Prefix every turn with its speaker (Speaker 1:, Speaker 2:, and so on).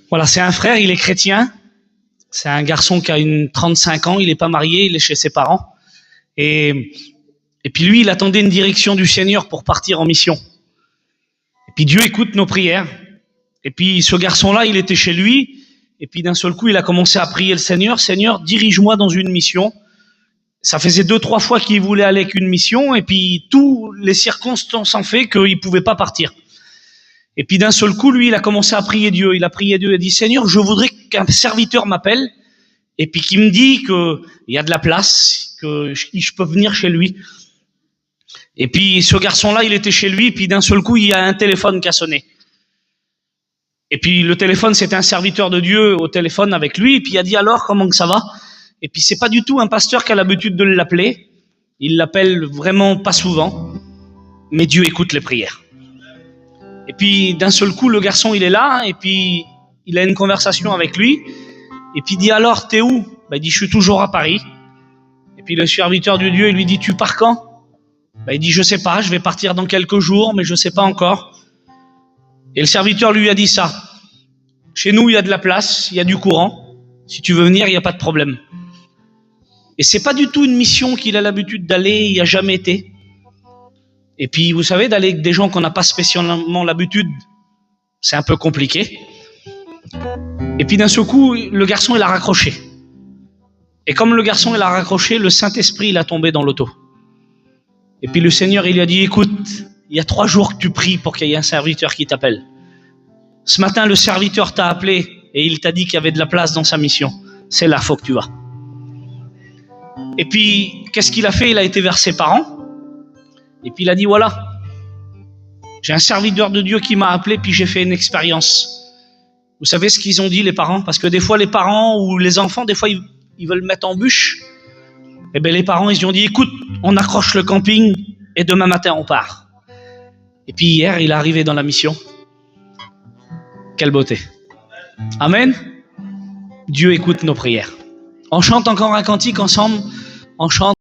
Speaker 1: Voilà, c'est un frère, il est chrétien. C'est un garçon qui a 35 ans, il n'est pas marié, il est chez ses parents. Et puis lui, il attendait une direction du Seigneur pour partir en mission. Et puis Dieu écoute nos prières. Et puis ce garçon-là, il était chez lui. Et puis d'un seul coup, il a commencé à prier le Seigneur. Seigneur, dirige-moi dans une mission. Ça faisait 2-3 fois qu'il voulait aller avec une mission. Et puis toutes les circonstances ont fait qu'il ne pouvait pas partir. Et puis d'un seul coup, lui, il a commencé à prier Dieu. Il a prié Dieu. Il a dit, Seigneur, je voudrais qu'un serviteur m'appelle. Et puis qui me dit qu'il y a de la place, que je peux venir chez lui. Et puis ce garçon-là, il était chez lui, puis d'un seul coup, il y a un téléphone qui a sonné. Et puis le téléphone, c'était un serviteur de Dieu au téléphone avec lui, et puis il a dit alors, comment que ça va? Et puis c'est pas du tout un pasteur qui a l'habitude de l'appeler. Il l'appelle vraiment pas souvent, mais Dieu écoute les prières. Et puis d'un seul coup, le garçon, il est là, et puis il a une conversation avec lui. Et puis il dit alors, t'es où? Il dit, je suis toujours à Paris. Et puis le serviteur de Dieu, il lui dit, tu pars quand? Il dit, je sais pas, je vais partir dans quelques jours, mais je sais pas encore. Et le serviteur lui a dit ça. Chez nous, il y a de la place, il y a du courant. Si tu veux venir, il n'y a pas de problème. Et c'est pas du tout une mission qu'il a l'habitude d'aller, il n'y a jamais été. Et puis, vous savez, d'aller avec des gens qu'on n'a pas spécialement l'habitude, c'est un peu compliqué. Et puis d'un seul coup, le garçon, il a raccroché. Et comme le garçon, il a raccroché, le Saint-Esprit, il a tombé dans l'auto. Et puis le Seigneur, il lui a dit, écoute, il y a 3 jours que tu pries pour qu'il y ait un serviteur qui t'appelle. Ce matin, le serviteur t'a appelé et il t'a dit qu'il y avait de la place dans sa mission. C'est là, faut que tu vas. Et puis, qu'est-ce qu'il a fait? Il a été vers ses parents. Et puis il a dit, voilà, j'ai un serviteur de Dieu qui m'a appelé, puis j'ai fait une expérience. Vous savez ce qu'ils ont dit, les parents? Parce que des fois, les parents ou les enfants, des fois, ils veulent mettre en bûche. Eh bien, les parents, ils ont dit, écoute, on accroche le camping et demain matin, on part. Et puis hier, il est arrivé dans la mission. Quelle beauté. Amen. Dieu écoute nos prières. On chante encore un cantique ensemble. On chante.